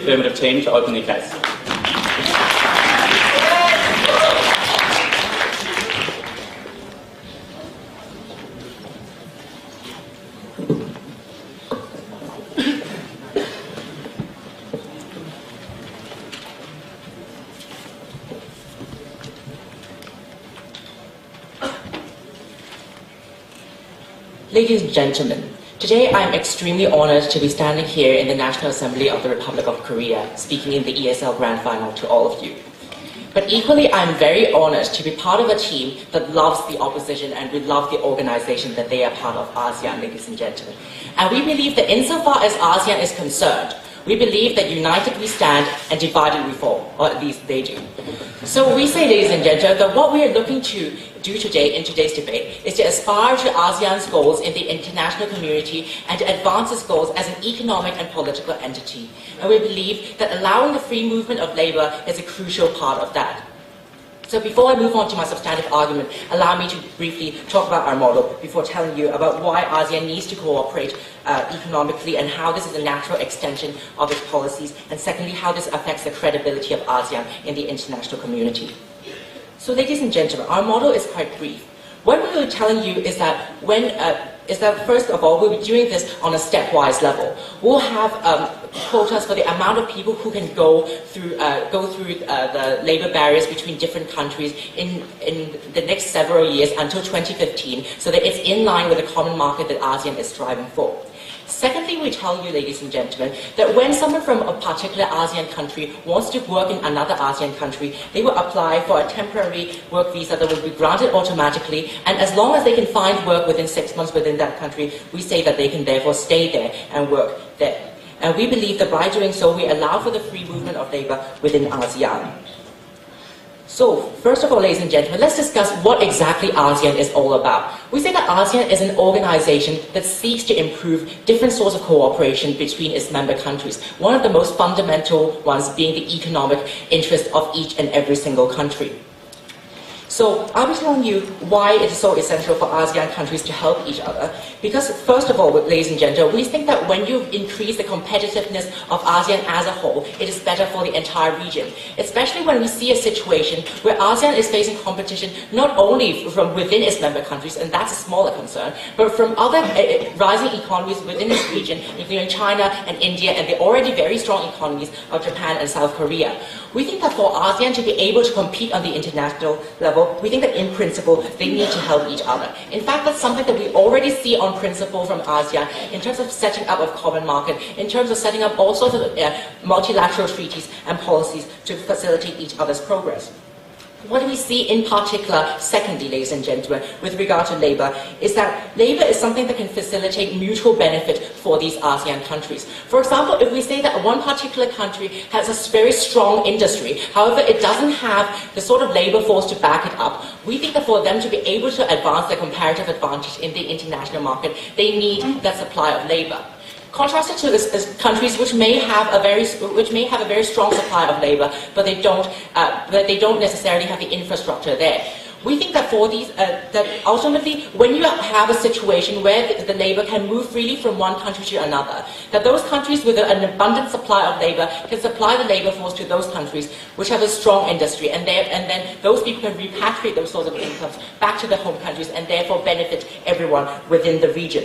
Affirmative team to open the case. Ladies and gentlemen, today I am extremely honored to be standing here in the National Assembly of the Republic of Korea, speaking in the ESL Grand Final to all of you. But equally, I am very honored to be part of a team that loves the opposition and we love the organization that they are part of, ASEAN, ladies and gentlemen. And we believe that insofar as ASEAN is concerned, we believe that united we stand and divided we fall, or at least they do. So we say, ladies and gentlemen, that what we are looking to do today in today's debate is to aspire to ASEAN's goals in the international community and to advance its goals as an economic and political entity. And we believe that allowing the free movement of labor is a crucial part of that. So before I move on to my substantive argument, allow me to briefly talk about our model before telling you about why ASEAN needs to cooperate economically and how this is a natural extension of its policies, and secondly, how this affects the credibility of ASEAN in the international community. So ladies and gentlemen, our model is quite brief. What we will be telling you is that first of all, we'll be doing this on a stepwise level. We'll have quotas for the amount of people who can go through the labor barriers between different countries in the next several years until 2015, so that it's in line with the common market that ASEAN is striving for. Secondly, we tell you, ladies and gentlemen, that when someone from a particular ASEAN country wants to work in another ASEAN country, they will apply for a temporary work visa that will be granted automatically, and as long as they can find work within 6 months within that country, we say that they can therefore stay there and work there. And we believe that by doing so, we allow for the free movement of labor within ASEAN. So, first of all, ladies and gentlemen, let's discuss what exactly ASEAN is all about. We say that ASEAN is an organization that seeks to improve different sorts of cooperation between its member countries, one of the most fundamental ones being the economic interest of each and every single country. So I'll be telling you why it is so essential for ASEAN countries to help each other. Because first of all, ladies and gentlemen, we think that when you increase the competitiveness of ASEAN as a whole, it is better for the entire region. Especially when we see a situation where ASEAN is facing competition not only from within its member countries, and that's a smaller concern, but from other rising economies within this region, including China and India, and the already very strong economies of Japan and South Korea. We think that for ASEAN to be able to compete on the international level, we think that in principle, they need to help each other. In fact, that's something that we already see on principle from ASEAN in terms of setting up a common market, in terms of setting up all sorts of multilateral treaties and policies to facilitate each other's progress. What do we see in particular, secondly, ladies and gentlemen, with regard to labor, is that labor is something that can facilitate mutual benefit for these ASEAN countries. For example, if we say that one particular country has a very strong industry, however, it doesn't have the sort of labor force to back it up, we think that for them to be able to advance their comparative advantage in the international market, they need that supply of labor. Contrasted to countries which may have a very strong supply of labor, but they don't necessarily have the infrastructure there. We think that for these, that ultimately, when you have a situation where the labor can move freely from one country to another, that those countries with an abundant supply of labor can supply the labor force to those countries which have a strong industry, and then those people can repatriate those sorts of incomes back to their home countries and therefore benefit everyone within the region.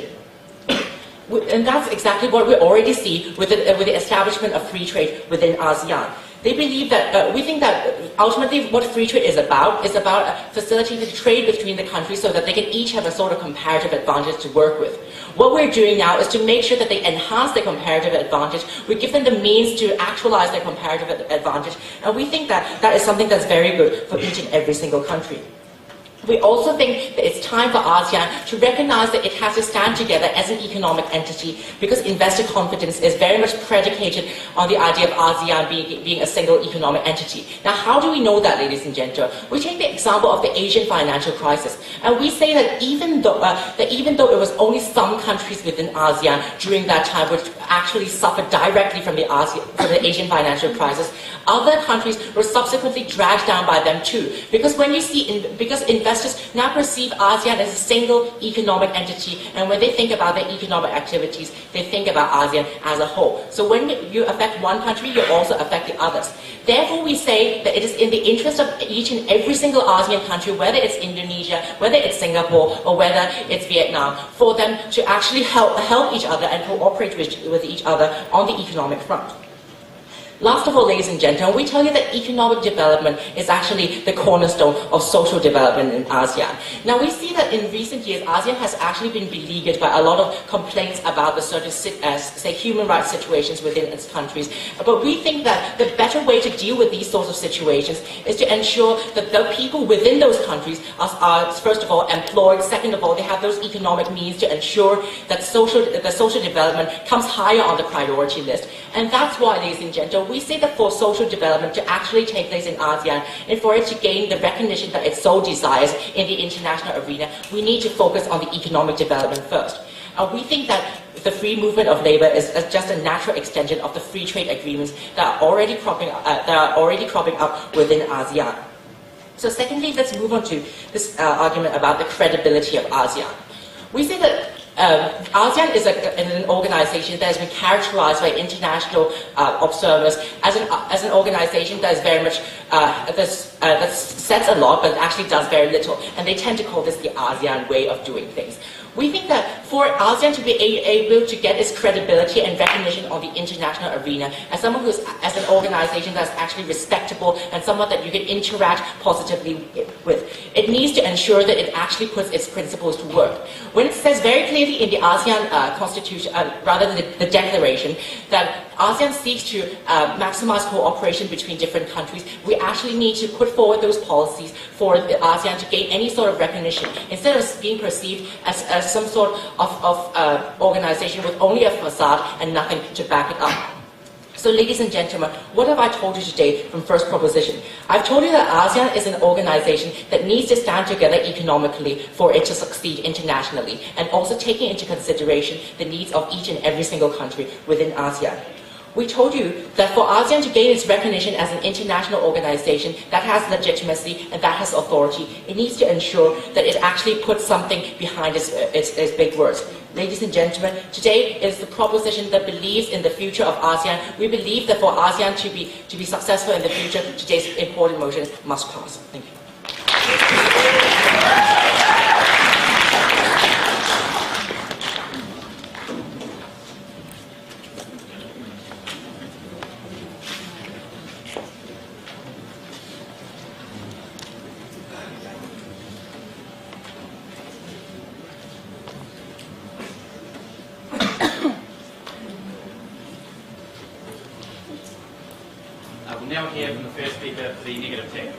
And that's exactly what we already see with the establishment of free trade within ASEAN. They believe that, we think that ultimately what free trade is about facilitating trade between the countries so that they can each have a sort of comparative advantage to work with. What we're doing now is to make sure that they enhance their comparative advantage. We give them the means to actualize their comparative advantage, and we think that that is something that's very good for each and every single country. We also think that it's time for ASEAN to recognize that it has to stand together as an economic entity, because investor confidence is very much predicated on the idea of ASEAN being a single economic entity. Now, how do we know that, ladies and gentlemen? We take the example of the Asian financial crisis, and we say that even though it was only some countries within ASEAN during that time which actually suffered directly from the Asian financial crisis, other countries were subsequently dragged down by them too. Because when you see, because investors investors now perceive ASEAN as a single economic entity, and when they think about their economic activities, they think about ASEAN as a whole. So when you affect one country, you also affect the others. Therefore, we say that it is in the interest of each and every single ASEAN country, whether it's Indonesia, whether it's Singapore, or whether it's Vietnam, for them to actually help each other and cooperate with each other on the economic front. Last of all, ladies and gentlemen, we tell you that economic development is actually the cornerstone of social development in ASEAN. Now, we see that in recent years, ASEAN has actually been beleaguered by a lot of complaints about the certain, say, human rights situations within its countries. But we think that the better way to deal with these sorts of situations is to ensure that the people within those countries are first of all, employed. Second of all, they have those economic means to ensure that the social development comes higher on the priority list. And that's why, ladies and gentlemen, we say that for social development to actually take place in ASEAN and for it to gain the recognition that it so desires in the international arena, we need to focus on the economic development first. We think that the free movement of labor is just a natural extension of the free trade agreements that are already cropping up within ASEAN. So secondly, let's move on to this argument about the credibility of ASEAN. We say that ASEAN is an organization that has been characterized by international observers as an organization that is very much that says a lot but actually does very little, and they tend to call this the ASEAN way of doing things. We think that for ASEAN to be able to get its credibility and recognition on the international arena as someone who's as an organization that's actually respectable and someone that you can interact positively with, it needs to ensure that it actually puts its principles to work. When it says very clearly in the ASEAN constitution, rather than the declaration, that ASEAN seeks to maximize cooperation between different countries, we actually need to put forward those policies for the ASEAN to gain any sort of recognition, instead of being perceived as some sort of organization with only a facade and nothing to back it up. So ladies and gentlemen, what have I told you today from first proposition? I've told you that ASEAN is an organization that needs to stand together economically for it to succeed internationally, and also taking into consideration the needs of each and every single country within ASEAN. We told you that for ASEAN to gain its recognition as an international organization that has legitimacy and that has authority, it needs to ensure that it actually puts something behind its big words. Ladies and gentlemen, today is the proposition that believes in the future of ASEAN. We believe that for ASEAN to be successful in the future, today's important motion must pass. Thank you. We'll now hear from the first speaker for the negative team.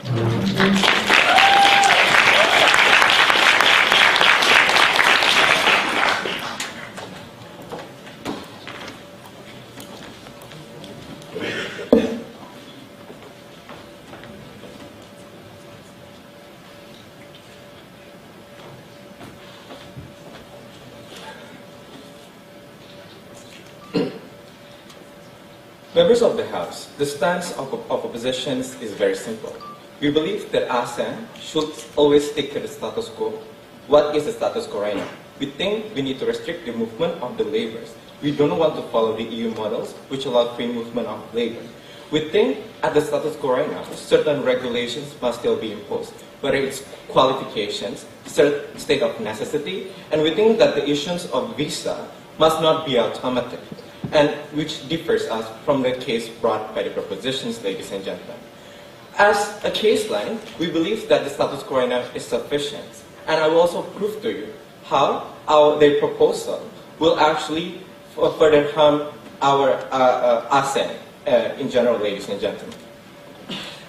Members of the House, the stance of oppositions is very simple. We believe that ASEAN should always stick to the status quo. What is the status quo right now? We think we need to restrict the movement of the laborers. We don't want to follow the EU models, which allow free movement of labor. We think at the status quo right now, certain regulations must still be imposed, whether it's qualifications, state of necessity, and we think that the issuance of visa must not be automatic, and which differs us from the case brought by the propositions, ladies and gentlemen. As a case line, we believe that the status quo right now is sufficient, and I will also prove to you how their proposal will actually further harm our ASEAN in general, ladies and gentlemen.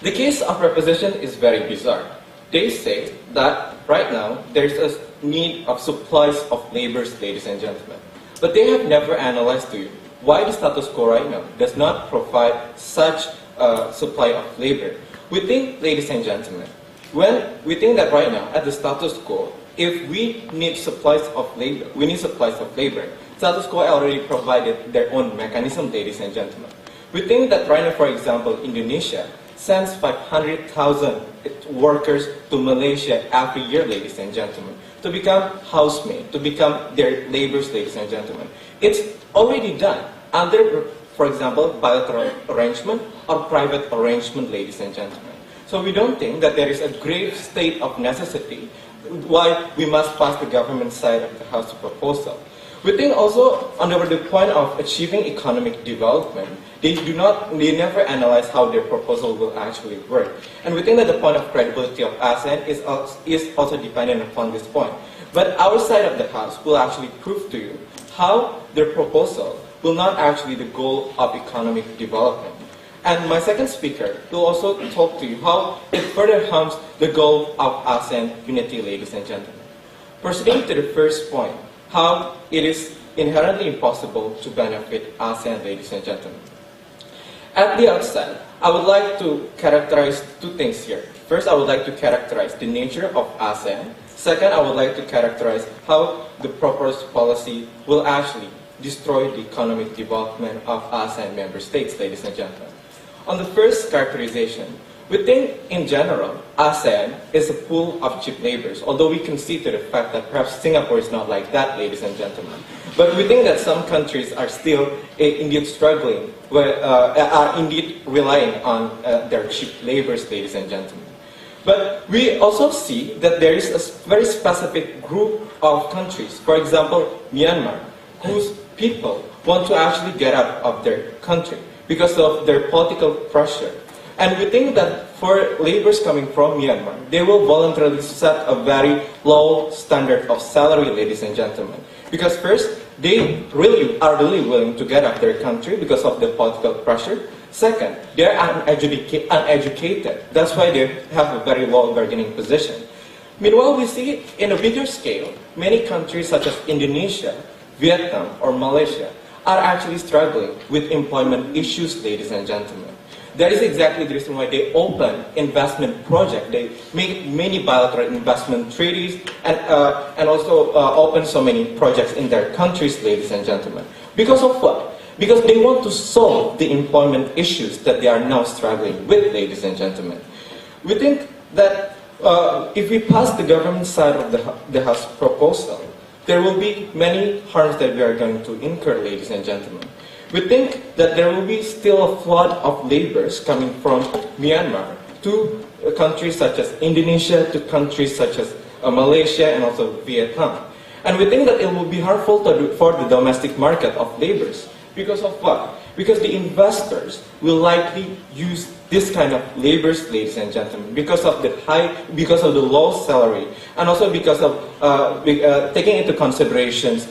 The case of proposition is very bizarre. They say that right now there's a need of supplies of labors, ladies and gentlemen, but they have never analyzed to you why the status quo right now does not provide such supply of labor. We think, ladies and gentlemen, we think that right now at the status quo, if we need supplies of labor, we need supplies of labor. Status quo already provided their own mechanism, ladies and gentlemen. We think that right now, for example, Indonesia sends 500,000 workers to Malaysia every year, ladies and gentlemen, to become housemaid, to become their laborers, ladies and gentlemen. It's already done under, for example, bilateral arrangement or private arrangement, ladies and gentlemen. So we don't think that there is a grave state of necessity why we must pass the government side of the House proposal. We think also, under the point of achieving economic development, they never analyze how their proposal will actually work. And we think that the point of credibility of ASEAN is also dependent upon this point. But our side of the House will actually prove to you how their proposal will not actually the goal of economic development. And my second speaker will also talk to you how it further harms the goal of ASEAN unity, ladies and gentlemen. Proceeding to the first point, how it is inherently impossible to benefit ASEAN, ladies and gentlemen. At the outset, I would like to characterize two things here. First, I would like to characterize the nature of ASEAN. Second, I would like to characterize how the proposed policy will actually destroy the economic development of ASEAN member states, ladies and gentlemen. On the first characterization, we think in general, ASEAN is a pool of cheap laborers, although we concede to the fact that perhaps Singapore is not like that, ladies and gentlemen. But we think that some countries are still indeed struggling, are indeed relying on their cheap laborers, ladies and gentlemen. But we also see that there is a very specific group of countries, for example, Myanmar, whose people want to actually get out of their country because of their political pressure. And we think that for laborers coming from Myanmar, they will voluntarily set a very low standard of salary, ladies and gentlemen. Because first, they are really willing to get out of their country because of the political pressure. Second, they are uneducated. That's why they have a very low bargaining position. Meanwhile, we see in a bigger scale, many countries such as Indonesia, Vietnam, or Malaysia are actually struggling with employment issues, ladies and gentlemen. That is exactly the reason why they open investment projects. They make many bilateral investment treaties and also open so many projects in their countries, ladies and gentlemen. Because of what? Because they want to solve the employment issues that they are now struggling with, ladies and gentlemen. We think that if we pass the government side of the House proposal, there will be many harms that we are going to incur, ladies and gentlemen. We think that there will be still a flood of laborers coming from Myanmar to countries such as Indonesia, to countries such as Malaysia and also Vietnam. And we think that it will be harmful for the domestic market of laborers. Because of what? Because the investors will likely use this kind of laborers, ladies and gentlemen, because of the low salary, and also because of taking into considerations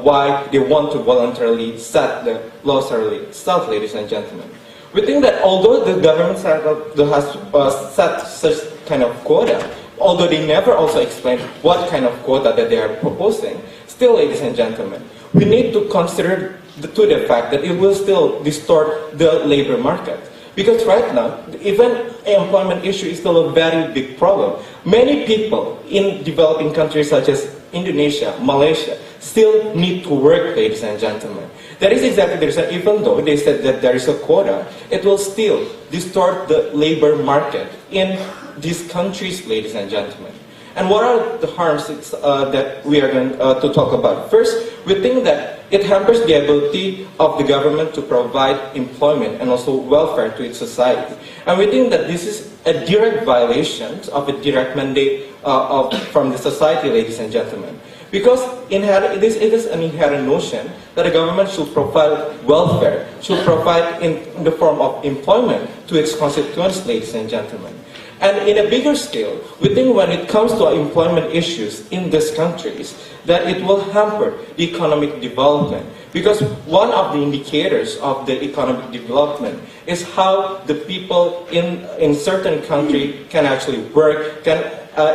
why they want to voluntarily set the low salary itself, ladies and gentlemen. We think that although the government has set such kind of quota, although they never also explain what kind of quota that they are proposing, still, ladies and gentlemen, we need to consider the fact that it will still distort the labor market. Because right now, even employment issue is still a very big problem. Many people in developing countries such as Indonesia, Malaysia, still need to work, ladies and gentlemen. That is exactly the reason, even though they said that there is a quota, it will still distort the labor market in these countries, ladies and gentlemen. And what are the harms that we are going to talk about? First, we think that it hampers the ability of the government to provide employment and also welfare to its society. And we think that this is a direct violation of a direct mandate from the society, ladies and gentlemen. Because it is an inherent notion that the government should provide welfare, should provide in the form of employment to its constituents, ladies and gentlemen. And in a bigger scale, we think when it comes to employment issues in these countries, that it will hamper the economic development. Because one of the indicators of the economic development is how the people in certain country can actually work,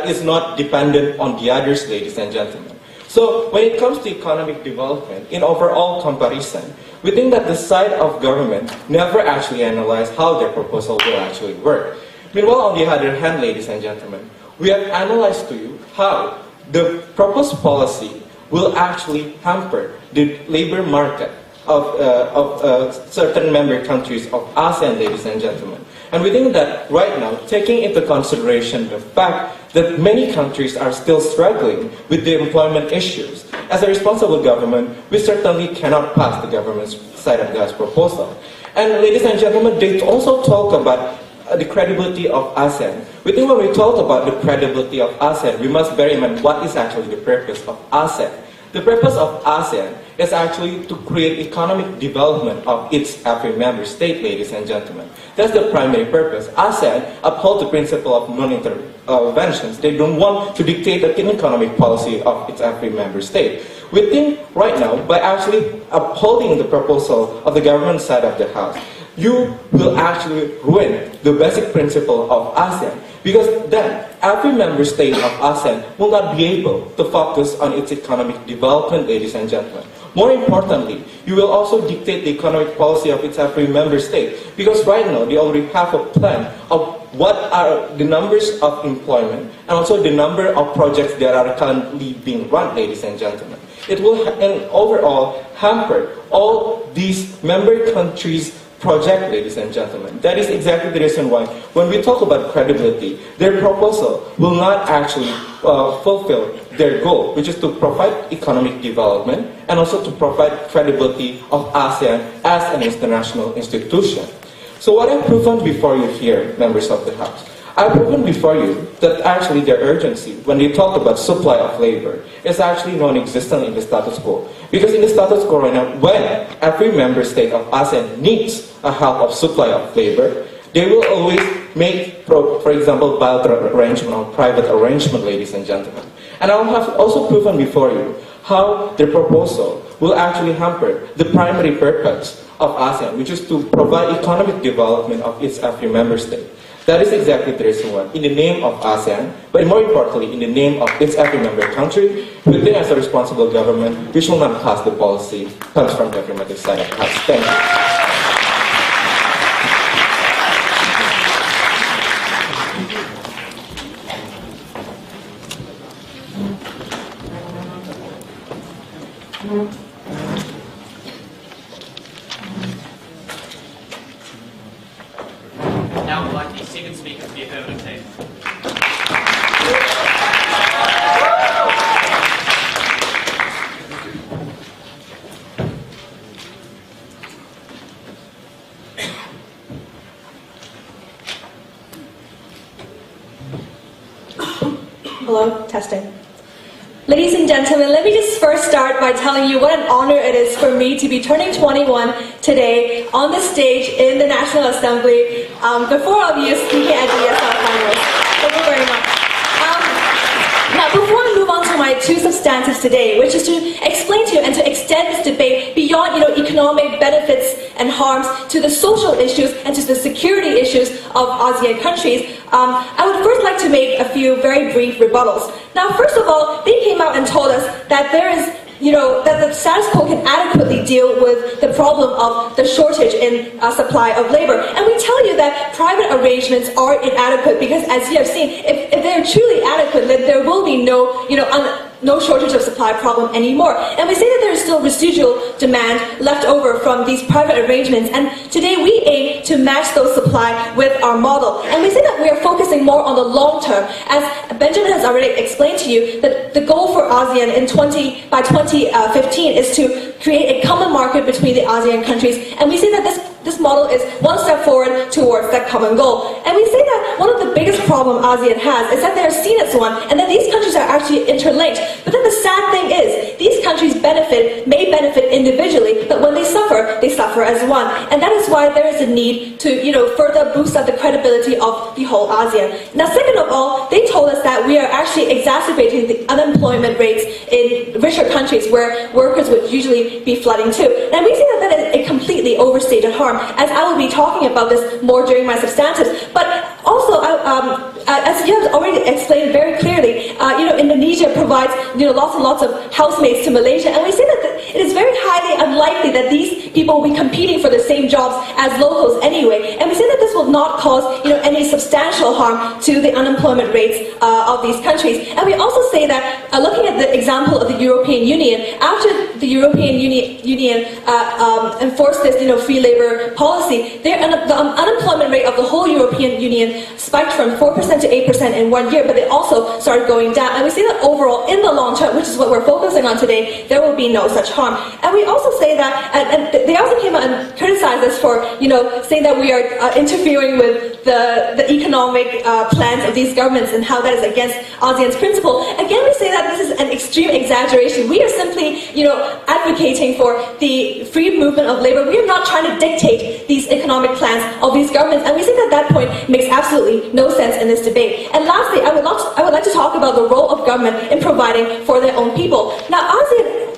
is not dependent on the others, ladies and gentlemen. So when it comes to economic development, in overall comparison, we think that the side of government never actually analyzed how their proposal will actually work. Meanwhile, on the other hand, ladies and gentlemen, we have analyzed to you how the proposed policy will actually hamper the labor market of certain member countries of ASEAN, ladies and gentlemen. And we think that right now, taking into consideration the fact that many countries are still struggling with the employment issues, as a responsible government, we certainly cannot pass the government's side of this proposal. And ladies and gentlemen, they also talk about the credibility of ASEAN. We think when we talk about the credibility of ASEAN, we must bear in mind what is actually the purpose of ASEAN. The purpose of ASEAN is actually to create economic development of its every member state, ladies and gentlemen. That's the primary purpose. ASEAN upholds the principle of non-interventions. They don't want to dictate the economic policy of its every member state. We think right now, by actually upholding the proposal of the government side of the house, you will actually ruin the basic principle of ASEAN, because then every member state of ASEAN will not be able to focus on its economic development, ladies and gentlemen. More importantly, you will also dictate the economic policy of its every member state, because right now they already have a plan of what are the numbers of employment and also the number of projects that are currently being run, ladies and gentlemen. It will overall hamper all these member countries' project, ladies and gentlemen. That is exactly the reason why when we talk about credibility, their proposal will not actually fulfill their goal, which is to provide economic development and also to provide credibility of ASEAN as an international institution. So what I've proven before you here, members of the House, I've proven before you that actually their urgency, when they talk about supply of labor, is actually non-existent in the status quo. Because in the status quo right now, when every member state of ASEAN needs a help of supply of labor, they will always make, for example, bilateral arrangement or private arrangement, ladies and gentlemen. And I have also proven before you how the proposal will actually hamper the primary purpose of ASEAN, which is to provide economic development of its every member state. That is exactly the reason why, in the name of ASEAN, but more importantly, in the name of its every member country, we think as a responsible government, we shall not pass the policy comes from the affirmative side of the House. Thank you. Now I'd like the second speaker for the affirmative team. Hello, testing. Ladies and gentlemen, let me just first start by telling you what an honor it is for me to be turning 21 today on the stage in the National Assembly before all of you speaking at the ESL finals. Thank you very much. Now, before I move on to my two substantives today, which is to explain to you and to extend this debate beyond, economic benefits and harms to the social issues and to the security issues of ASEAN countries, I would first like to make a few very brief rebuttals. Now, first of all, they came out and told us that there is that the status quo can adequately deal with the problem of the shortage in supply of labor. And we tell you that private arrangements are inadequate because, as you have seen, if they're truly adequate, then there will be no, no shortage of supply problem anymore. And we say that there is still residual demand left over from these private arrangements. And today we aim to match those supply with our model. And we say that we are focusing more on the long term. As Benjamin has already explained to you, that the goal for ASEAN by 2015 is to create a common market between the ASEAN countries. And we say that this model is one step forward towards that common goal. And we say that one of the biggest problems ASEAN has is that they are seen as one, and that these countries are actually interlinked. But then the sad thing is, these countries may benefit individually, but when they suffer as one. And that is why there is a need to, further boost up the credibility of the whole ASEAN. Now, second of all, they told us that we are actually exacerbating the unemployment rates in richer countries where workers would usually be flooding to. And we say that that is a completely overstated harm, as I will be talking about this more during my substantives. But also, as you have already explained very clearly, Indonesia provides lots and lots of housemates to Malaysia, and we say that it is very highly unlikely that these people will be competing for the same jobs as locals anyway. And we say that this will will not cause any substantial harm to the unemployment rates of these countries. And we also say that, looking at the example of the European Union, after the European Union enforced this free labor policy, the unemployment rate of the whole European Union spiked from 4% to 8% in 1 year, but it also started going down. And we see that overall, in the long term, which is what we're focusing on today, there will be no such harm. And we also say that, and they also came out and criticized us for, saying that we are interfering with the economic plans of these governments and how that is against ASEAN's principle. Again, we say that this is an extreme exaggeration. We are simply, advocating for the free movement of labor. We are not trying to dictate these economic plans of these governments, and we think that point makes absolutely no sense in this debate. And lastly, I would like to talk about the role of government in providing for their own people. Now,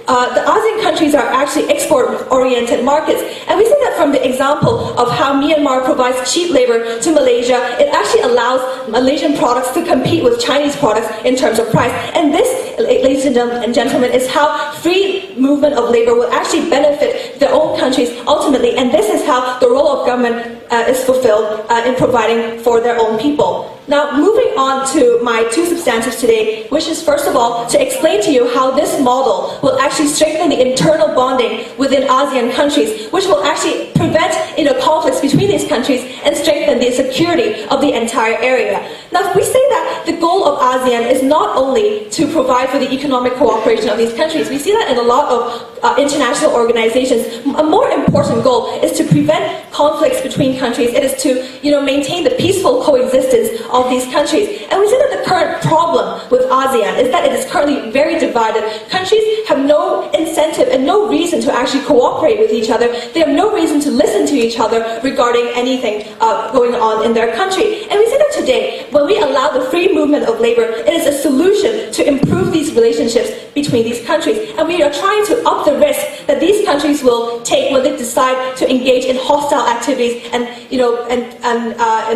the ASEAN countries are actually export-oriented markets, and we see that from the example of how Myanmar provides cheap labor to Malaysia. It actually allows Malaysian products to compete with Chinese products in terms of price. And this, ladies and gentlemen, is how free movement of labor will actually benefit their own countries ultimately, and this is how the role of government is fulfilled in providing for their own people. Now, moving on to my two substantives today, which is first of all to explain to you how this model will actually strengthen the internal bonding within ASEAN countries, which will actually prevent conflicts between these countries and strengthen the security of the entire area. Now, we say that the goal of ASEAN is not only to provide for the economic cooperation of these countries. We see that in a lot of international organizations. A more important goal is to prevent conflicts between countries. It is to maintain the peaceful coexistence of these countries. And we see that the current problem with ASEAN is that it is currently very divided. Countries have no incentive and no reason to actually cooperate with each other. They have no reason to listen to each other regarding anything going on in their country. And we see that today, when we allow the free movement of labor, it is a solution to improve these relationships between these countries. And we are trying to up the risk that these countries will take when they decide to engage in hostile activities and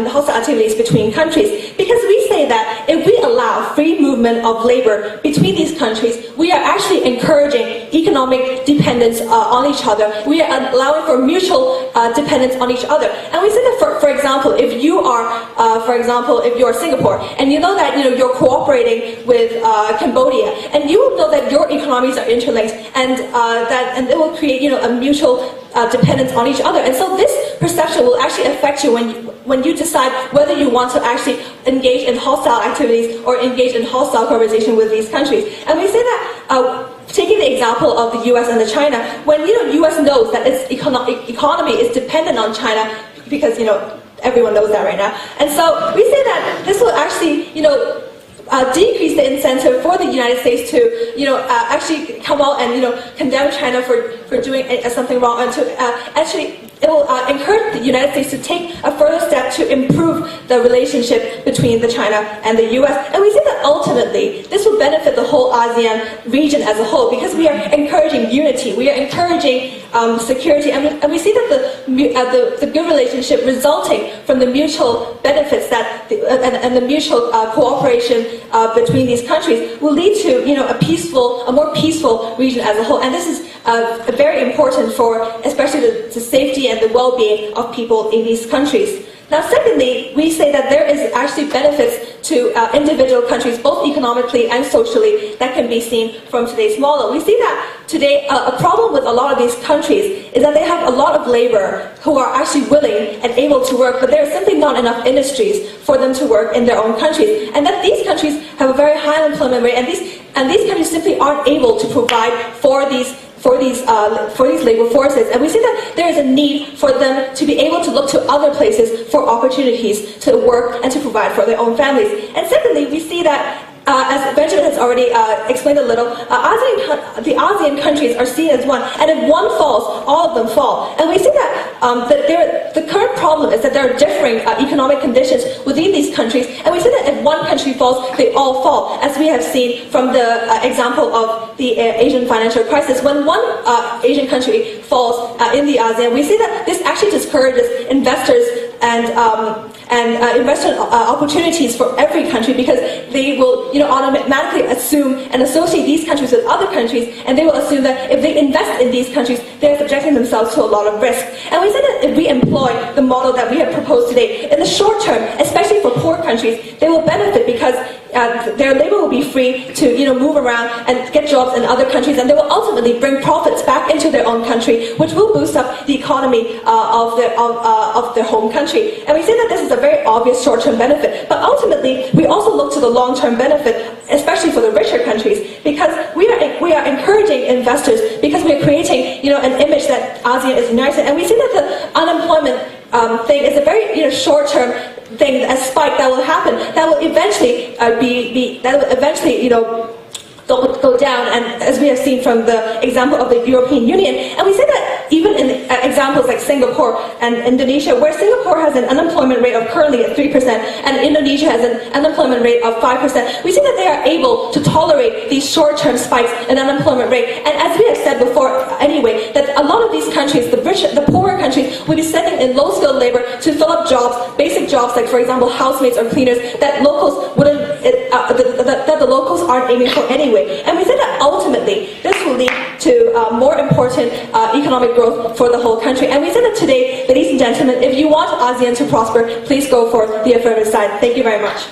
hostile activities between countries. Because we say that if we allow free movement of labor between these countries, we are actually encouraging economic dependence on each other. We are allowing for mutual dependence on each other. And we say that, for example, if you are Singapore and you know that you're cooperating with Cambodia, and you will know that your economies are interlinked, and it will create a mutual dependence on each other. And so this perception will actually affect you when you decide whether you want to actually engage in hostile activities or engage in hostile conversation with these countries. And we say that, taking the example of the US and the China, when US knows that its economy is dependent on China, because everyone knows that right now. And so we say that this will actually decrease the incentive for the United States to actually come out and condemn China for doing something wrong, and to actually it will encourage the United States to take a further step to improve the relationship between China and the US. And we say that ultimately this will benefit the whole ASEAN region as a whole, because we are encouraging unity, we are encouraging security, and we see that the good relationship resulting from the mutual benefits and the mutual cooperation between these countries will lead to a more peaceful region as a whole. And this is very important for especially the safety and the well-being of people in these countries. Now, secondly, we say that there is actually benefits to individual countries, both economically and socially, that can be seen from today's model. We see that today a problem with a lot of these countries is that they have a lot of labor who are actually willing and able to work, but there are simply not enough industries for them to work in their own countries. And that these countries have a very high unemployment rate, and these countries simply aren't able to provide for these labor forces. And we see that there is a need for them to be able to look to other places for opportunities to work and to provide for their own families. And secondly, we see that as Benjamin has already explained a little, the ASEAN countries are seen as one, and if one falls, all of them fall. And we see that the current problem is that there are differing economic conditions within these countries, and we see that if one country falls, they all fall, as we have seen from the example of the Asian financial crisis. When one Asian country falls in the ASEAN, we see that this actually discourages investors investment opportunities for every country, because they will automatically assume and associate these countries with other countries, and they will assume that if they invest in these countries, they're subjecting themselves to a lot of risk. And we said that if we employ the model that we have proposed today, in the short term, especially for poor countries, they will benefit because their labor will be free to move around and get jobs in other countries, and they will ultimately bring profits back into their own country, which will boost up the economy of their home country. And we say that this is a very obvious short-term benefit, but ultimately we also look to the long-term benefit, especially for the richer countries, because we are encouraging investors, because we are creating an image that ASEAN is united, and we see that the unemployment thing is a very short-term thing, a spike that will happen, that will eventually go down, and as we have seen from the example of the European Union. And we say that even in examples like Singapore and Indonesia, where Singapore has an unemployment rate of currently at 3% and Indonesia has an unemployment rate of 5%, we see that they are able to tolerate these short-term spikes in unemployment rate. And as we have said before anyway, that a lot of these countries, the poorer countries, will be sending in low-skilled labor to fill up jobs, basic jobs like, for example, housemaids or cleaners, that locals wouldn't, that the locals aren't aiming for anyway. And we said that ultimately this will lead to more important economic growth for the whole country. And we said that today, ladies and gentlemen, if you want ASEAN to prosper, please go for the affirmative side. Thank you very much.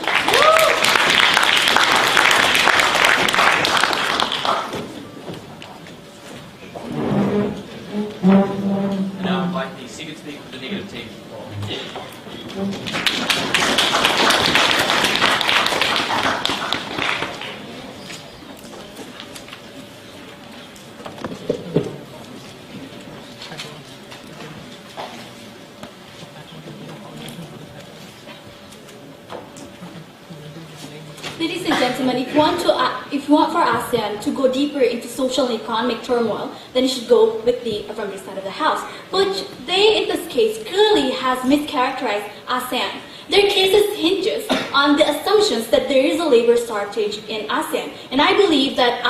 And now I invite the second speaker for the negative team. Ladies and gentlemen, if you want for ASEAN to go deeper into social and economic turmoil, then you should go with the affirmative side of the house. But they, in this case, clearly has mischaracterized ASEAN. Their cases hinges on the assumptions that there is a labor shortage in ASEAN. And I believe that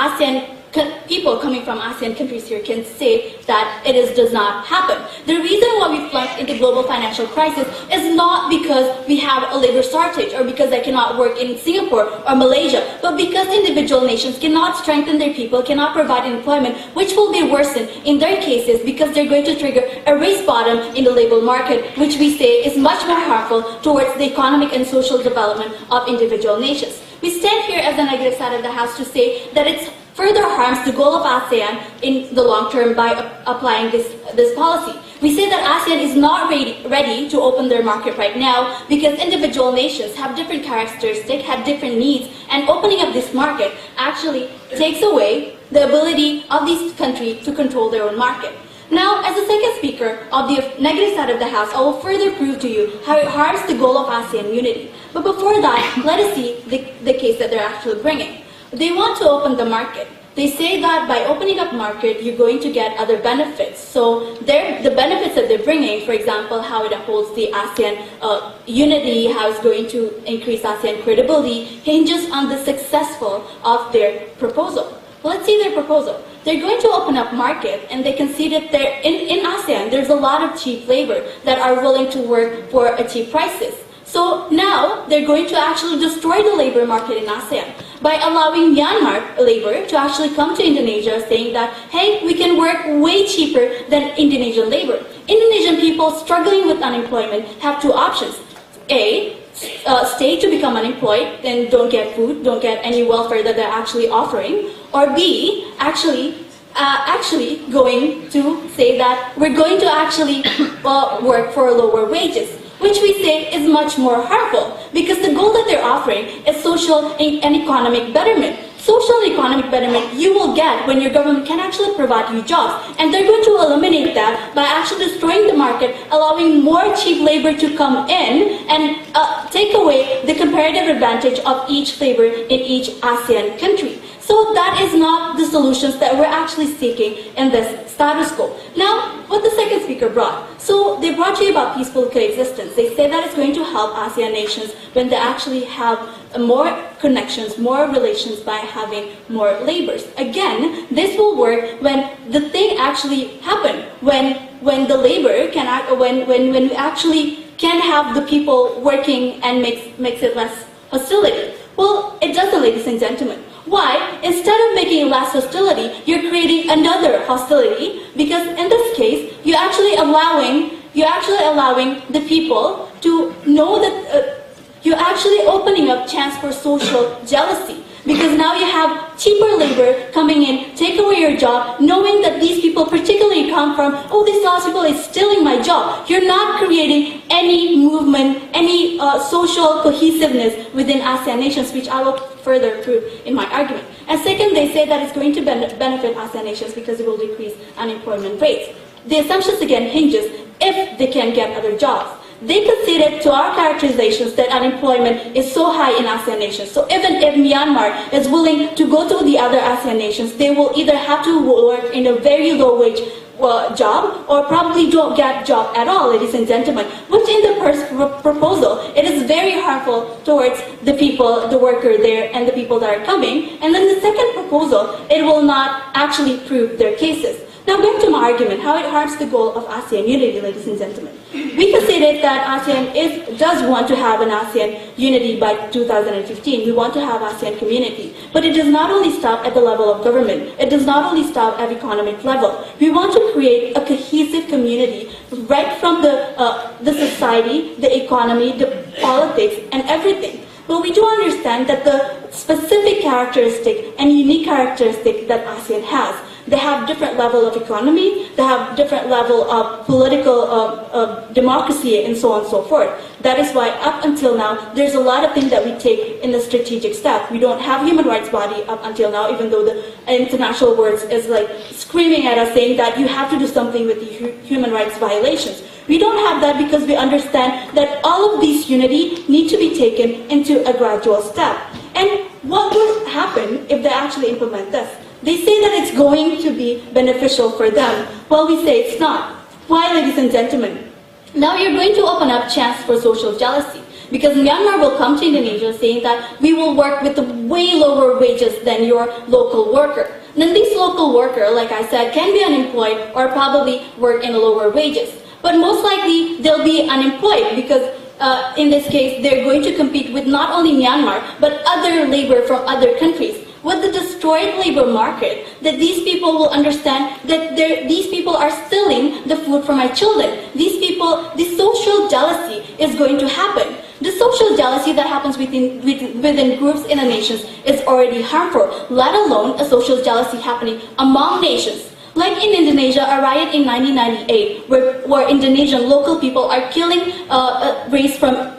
people coming from ASEAN countries here can say that does not happen. The reason why we flunked into global financial crisis is not because we have a labor shortage or because I cannot work in Singapore or Malaysia, but because individual nations cannot strengthen their people, cannot provide employment, which will be worsened in their cases because they're going to trigger a race bottom in the labor market, which we say is much more harmful towards the economic and social development of individual nations. We stand here as the negative side of the house to say that it's further harms the goal of ASEAN in the long term by applying this policy. We say that ASEAN is not ready to open their market right now because individual nations have different characteristics, have different needs, and opening up this market actually takes away the ability of these countries to control their own market. Now, as the second speaker of the negative side of the house, I will further prove to you how it harms the goal of ASEAN unity. But before that, let us see the case that they're actually bringing. They want to open the market. They say that by opening up market, you're going to get other benefits. So the benefits that they're bringing, for example, how it upholds the ASEAN unity, how it's going to increase ASEAN credibility, hinges on the successful of their proposal. Well, let's see their proposal. They're going to open up market, and they conceded that in ASEAN, there's a lot of cheap labor that are willing to work for a cheap prices. So now they're going to actually destroy the labor market in ASEAN by allowing Myanmar labor to actually come to Indonesia, saying that, hey, we can work way cheaper than Indonesian labor. Indonesian people struggling with unemployment have two options. A, stay to become unemployed, then don't get food, don't get any welfare that they're actually offering. Or B, actually going to say that we're going to actually work for lower wages, which we say is much more harmful because the goal that they're offering is social and economic betterment. Social and economic betterment you will get when your government can actually provide you jobs, and they're going to eliminate that by actually destroying the market, allowing more cheap labor to come in and take away the comparative advantage of each labor in each ASEAN country. So that is not the solutions that we're actually seeking in this status quo. Now, what the second speaker brought. So they brought to you about peaceful coexistence. They say that it's going to help ASEAN nations when they actually have more connections, more relations by having more labors. Again, this will work when the thing actually happens, when the labor can, when we actually can have the people working and makes it less hostility. Well, it doesn't, ladies and gentlemen. Why? Instead of making less hostility, you're creating another hostility, because in this case, you're actually allowing the people to know that you're actually opening up chance for social jealousy. Because now you have cheaper labor coming in, take away your job, knowing that these people particularly come from, oh, this hospital is stealing my job. You're not creating any movement, any social cohesiveness within ASEAN nations, which I will further prove in my argument. And second, they say that it's going to benefit ASEAN nations because it will decrease unemployment rates. The assumptions again hinges if they can get other jobs. They conceded to our characterizations that unemployment is so high in ASEAN nations. So even if Myanmar is willing to go to the other ASEAN nations, they will either have to work in a very low wage job or probably don't get job at all, ladies and gentlemen. Which in the first proposal, it is very harmful towards the people, the worker there, and the people that are coming. And then the second proposal, it will not actually prove their cases. Now back to my argument, how it harms the goal of ASEAN unity, ladies and gentlemen. We conceded that ASEAN does want to have an ASEAN unity by 2015. We want to have ASEAN community. But it does not only stop at the level of government. It does not only stop at economic level. We want to create a cohesive community right from the society, the economy, the politics, and everything. But we do understand that the specific characteristic and unique characteristic that ASEAN has, they have different level of economy, they have different level of political democracy, and so on and so forth. That is why up until now, there's a lot of things that we take in the strategic step. We don't have human rights body up until now, even though the international words is like screaming at us saying that you have to do something with the human rights violations. We don't have that because we understand that all of these unity need to be taken into a gradual step. And what will happen if they actually implement this? They say that it's going to be beneficial for them. Well, we say it's not. Why, ladies and gentlemen? Now you're going to open up chance for social jealousy. Because Myanmar will come to Indonesia saying that we will work with the way lower wages than your local worker. And then this local worker, like I said, can be unemployed or probably work in lower wages. But most likely they'll be unemployed because in this case they're going to compete with not only Myanmar but other labor from other countries. With the destroyed labor market, that these people will understand that these people are stealing the food from my children. These people, this social jealousy is going to happen. The social jealousy that happens within groups in the nations is already harmful, let alone a social jealousy happening among nations. Like in Indonesia, a riot in 1998 where Indonesian local people are killing a race from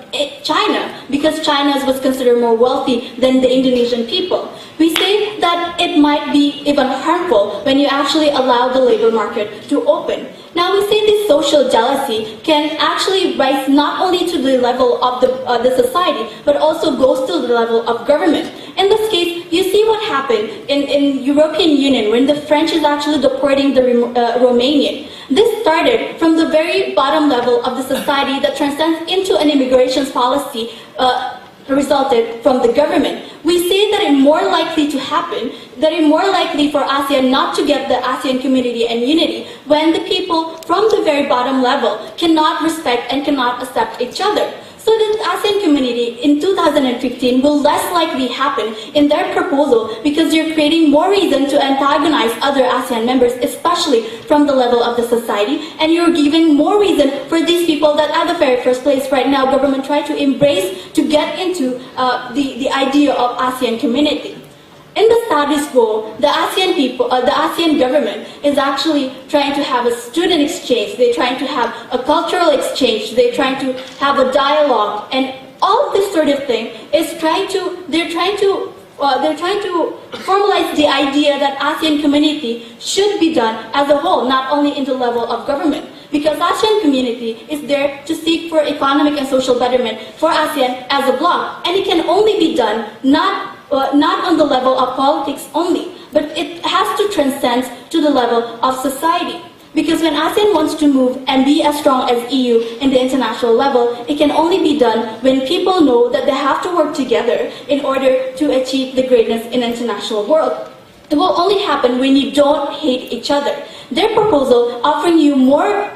China because China was considered more wealthy than the Indonesian people. We say that it might be even harmful when you actually allow the labor market to open. Now we say this social jealousy can actually rise not only to the level of the society, but also goes to the level of government. In this case, you see what happened in European Union when the French is actually deporting the Romanian. This started from the very bottom level of the society that transcends into an immigration policy resulted from the government. We say that it's more likely to happen, that it's more likely for ASEAN not to get the ASEAN community and unity when the people from the very bottom level cannot respect and cannot accept each other. So the ASEAN community in 2015 will less likely happen in their proposal because you're creating more reason to antagonize other ASEAN members, especially from the level of the society, and you're giving more reason for these people that at the very first place right now government try to embrace to get into the idea of ASEAN community. In the status quo, the ASEAN people, the ASEAN government is actually trying to have a student exchange. They're trying to have a cultural exchange. They're trying to have a dialogue, and all of this sort of thing is they're trying to formalize the idea that ASEAN community should be done as a whole, not only in the level of government. Because ASEAN community is there to seek for economic and social betterment for ASEAN as a bloc, and it can only be done not on the level of politics only, but it has to transcend to the level of society. Because when ASEAN wants to move and be as strong as EU in the international level, it can only be done when people know that they have to work together in order to achieve the greatness in the international world. It will only happen when you don't hate each other. Their proposal offering you more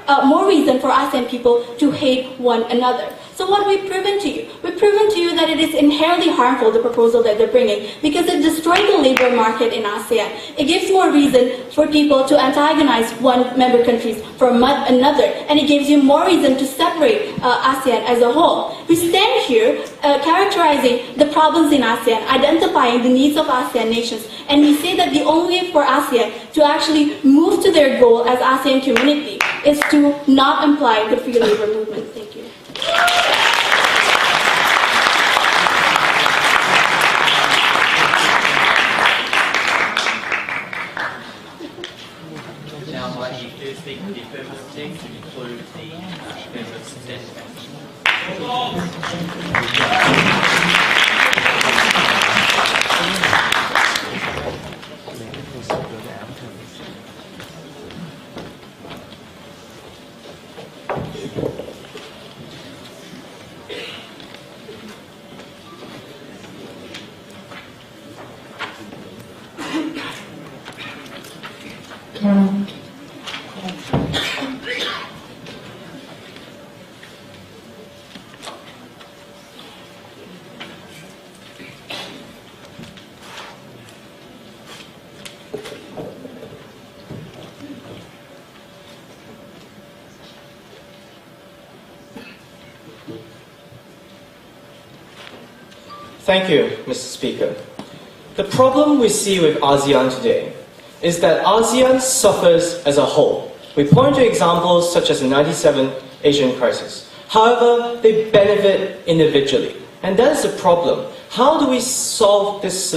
reason for ASEAN people to hate one another. So what we've proven to you? We've proven to you that it is inherently harmful, the proposal that they're bringing, because it destroys the labor market in ASEAN. It gives more reason for people to antagonize one member countries from another, and it gives you more reason to separate ASEAN as a whole. We stand here characterizing the problems in ASEAN, identifying the needs of ASEAN nations, and we say that the only way for ASEAN to actually move to their goal as ASEAN community is to not imply the free labor movement. Thank you. Now, I'd like the third speaker of the affirmative team to include the affirmative consent. Thank you, Mr. Speaker. The problem we see with ASEAN today is that ASEAN suffers as a whole. We point to examples such as the 1997 Asian crisis. However, they benefit individually, and that is the problem. How do we solve this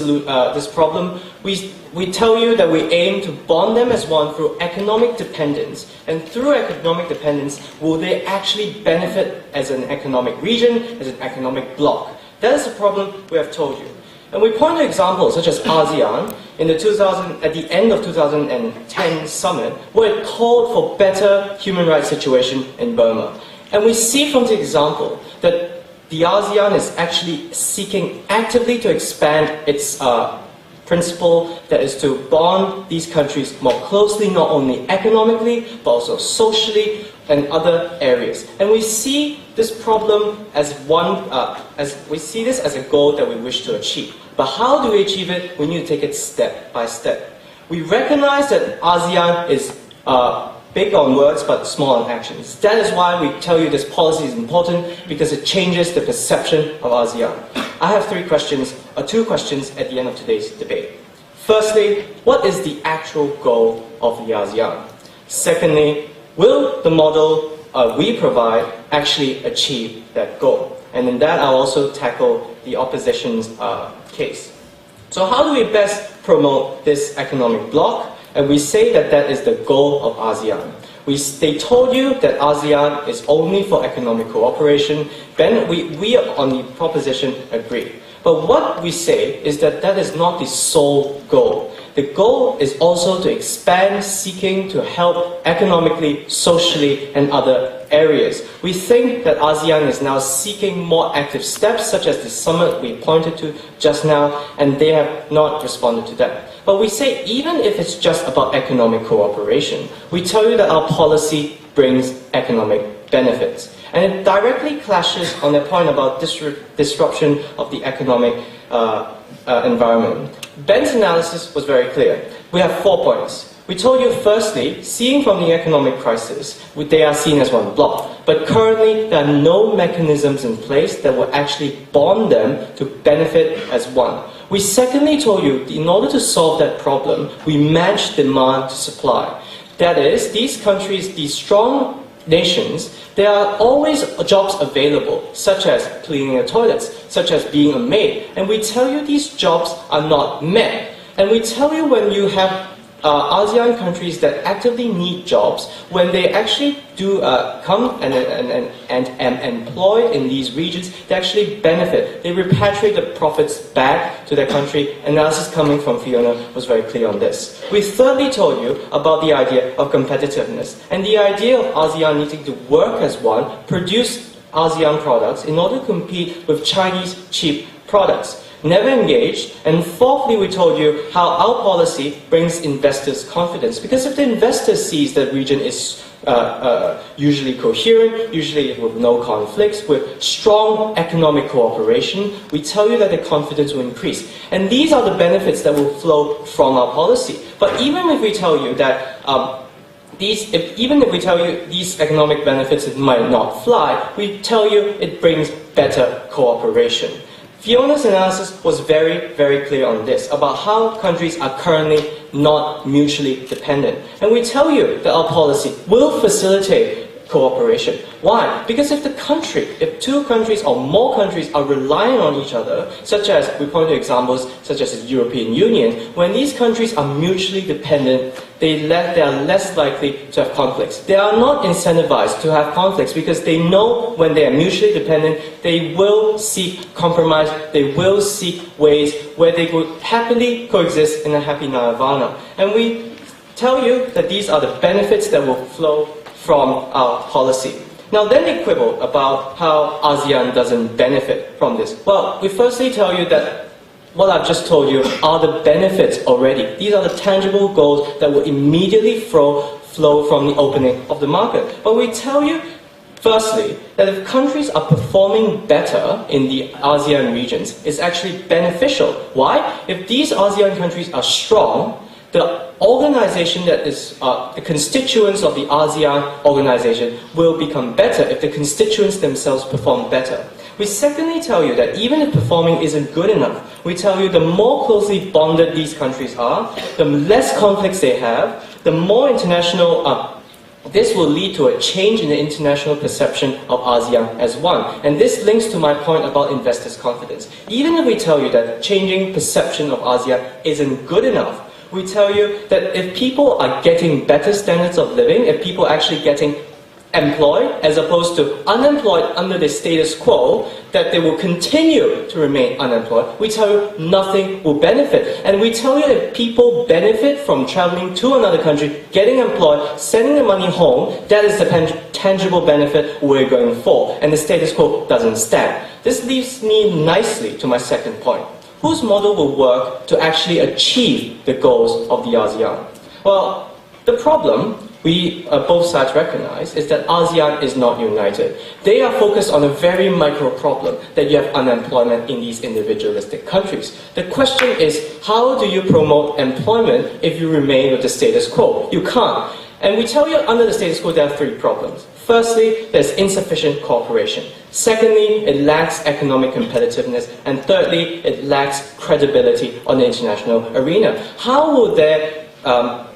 problem? We tell you that we aim to bond them as one through economic dependence, and through economic dependence, will they actually benefit as an economic region, as an economic bloc? That is the problem we have told you. And we point to examples such as ASEAN at the end of 2010 summit, where it called for better human rights situation in Burma. And we see from the example that the ASEAN is actually seeking actively to expand its principle that is to bond these countries more closely, not only economically, but also socially and other areas. And we see this problem as a goal that we wish to achieve. But how do we achieve it? We need to take it step by step. We recognize that ASEAN is big on words but small on actions. That is why we tell you this policy is important, because it changes the perception of ASEAN. I have two questions at the end of today's debate. Firstly, what is the actual goal of the ASEAN? Secondly, will the model we provide actually achieve that goal? And in that, I'll also tackle the opposition's case. So how do we best promote this economic bloc? And we say that that is the goal of ASEAN. They told you that ASEAN is only for economic cooperation. Then we on the proposition agree. But what we say is that that is not the sole goal. The goal is also to expand, seeking to help economically, socially, and other areas. We think that ASEAN is now seeking more active steps, such as the summit we pointed to just now, and they have not responded to that. But we say even if it's just about economic cooperation, we tell you that our policy brings economic benefits. And it directly clashes on the point about disruption of the economic environment. Ben's analysis was very clear. We have 4 points. We told you firstly, seeing from the economic crisis, they are seen as one bloc. But currently, there are no mechanisms in place that will actually bond them to benefit as one. We secondly told you, in order to solve that problem, we match demand to supply. That is, these countries, these strong nations, there are always jobs available, such as cleaning the toilets, such as being a maid. And we tell you these jobs are not met. And we tell you when you have ASEAN countries that actively need jobs, when they actually do come and employ in these regions, they actually benefit. They repatriate the profits back to their country. Analysis coming from Fiona was very clear on this. We thirdly told you about the idea of competitiveness and the idea of ASEAN needing to work as one, produce ASEAN products in order to compete with Chinese cheap products. never engaged. And fourthly, we told you how our policy brings investors confidence. Because if the investor sees the region is usually coherent, usually with no conflicts, with strong economic cooperation, we tell you that the confidence will increase. And these are the benefits that will flow from our policy. But even if we tell you that even if we tell you these economic benefits might not fly, we tell you it brings better cooperation. Fiona's analysis was very, very clear on this, about how countries are currently not mutually dependent. And we tell you that our policy will facilitate cooperation. Why? Because if two countries or more countries are relying on each other, such as, we point to examples such as the European Union, when these countries are mutually dependent, they are less likely to have conflicts. They are not incentivized to have conflicts because they know when they are mutually dependent, they will seek compromise, they will seek ways where they could happily coexist in a happy nirvana. And we tell you that these are the benefits that will flow from our policy. Now then they quibble about how ASEAN doesn't benefit from this. Well, we firstly tell you that what I've just told you are the benefits already. These are the tangible goals that will immediately flow from the opening of the market. But we tell you, firstly, that if countries are performing better in the ASEAN regions, it's actually beneficial. Why? If these ASEAN countries are strong, the organization that is, the constituents of the ASEAN organization will become better if the constituents themselves perform better. We secondly tell you that even if performing isn't good enough, we tell you the more closely bonded these countries are, the less conflicts they have, the more international this will lead to a change in the international perception of ASEAN as one. And this links to my point about investors' confidence. Even if we tell you that changing perception of ASEAN isn't good enough, we tell you that if people are getting better standards of living, if people are actually getting employed as opposed to unemployed under the status quo, that they will continue to remain unemployed, we tell you nothing will benefit. And we tell you that people benefit from traveling to another country, getting employed, sending the money home. That is the tangible benefit we're going for, and the status quo doesn't stand. This leads me nicely to my second point. Whose model will work to actually achieve the goals of the ASEAN? Well, the problem we both sides recognize is that ASEAN is not united. They are focused on a very micro problem, that you have unemployment in these individualistic countries. The question is, how do you promote employment if you remain with the status quo? You can't. And we tell you under the status quo there are three problems. Firstly, there's insufficient cooperation. Secondly, it lacks economic competitiveness. And thirdly, it lacks credibility on the international arena. How will their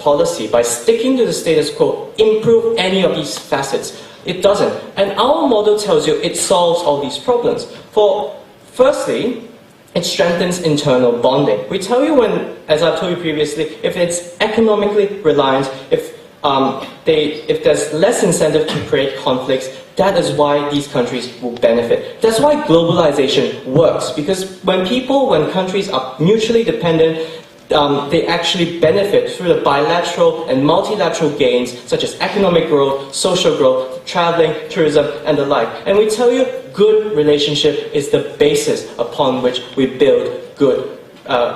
policy, by sticking to the status quo, improve any of these facets? It doesn't. And our model tells you it solves all these problems. Firstly, it strengthens internal bonding. We tell you when, as I've told you previously, if it's economically reliant, if there's less incentive to create conflicts, that is why these countries will benefit. That's why globalization works, because when countries are mutually dependent, they actually benefit through the bilateral and multilateral gains, such as economic growth, social growth, traveling, tourism, and the like. And we tell you, good relationship is the basis upon which we build good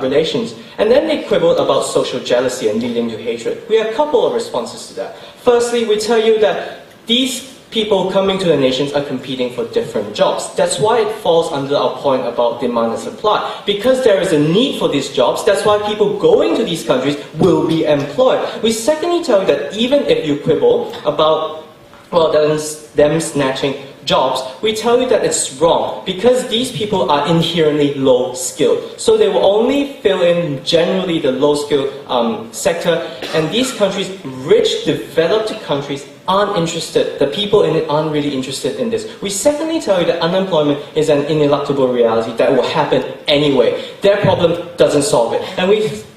relations. And then they quibble about social jealousy and leading to hatred. We have a couple of responses to that. Firstly, we tell you that these people coming to the nations are competing for different jobs. That's why it falls under our point about demand and supply. Because there is a need for these jobs, that's why people going to these countries will be employed. We secondly tell you that even if you quibble about them snatching jobs, we tell you that it's wrong, because these people are inherently low skilled. So they will only fill in generally the low skilled sector, and these countries, rich, developed countries, aren't interested. The people in it aren't really interested in this. We secondly tell you that unemployment is an ineluctable reality that will happen anyway. Their problem doesn't solve it. And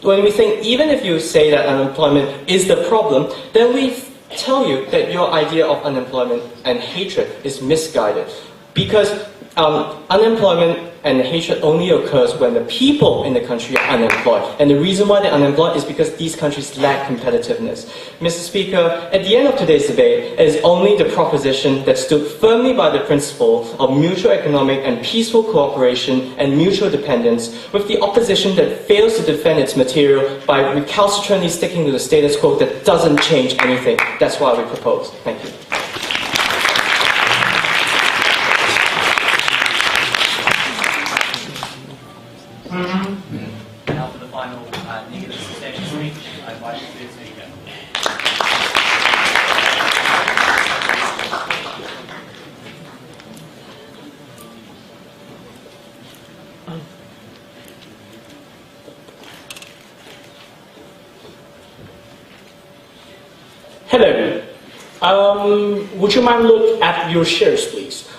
when we think, even if you say that unemployment is the problem, then we tell you that your idea of unemployment and hatred is misguided. Because unemployment and hatred only occurs when the people in the country are unemployed. And the reason why they're unemployed is because these countries lack competitiveness. Mr. Speaker, at the end of today's debate, it is only the proposition that stood firmly by the principle of mutual economic and peaceful cooperation and mutual dependence, with the opposition that fails to defend its material by recalcitrantly sticking to the status quo that doesn't change anything. That's why we propose. Thank you. Now for the final negative substantial speech, I invite you to speak. Hello. Would you mind look at your shares, please?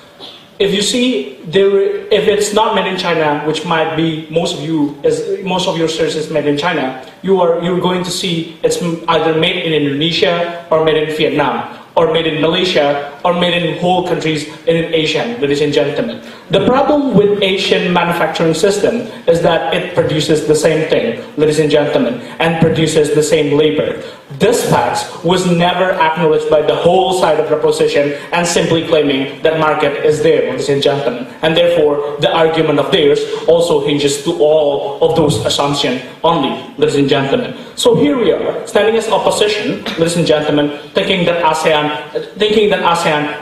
If you see if it's not made in China, which might be most of your shares is made in China, you're going to see it's either made in Indonesia or made in Vietnam or made in Malaysia or made in whole countries in Asia, ladies and gentlemen. The problem with Asian manufacturing system is that it produces the same thing, ladies and gentlemen, and produces the same labor. This fact was never acknowledged by the whole side of the opposition and simply claiming that market is there, ladies and gentlemen. And therefore, the argument of theirs also hinges to all of those assumptions only, ladies and gentlemen. So here we are, standing as opposition, ladies and gentlemen, thinking that ASEAN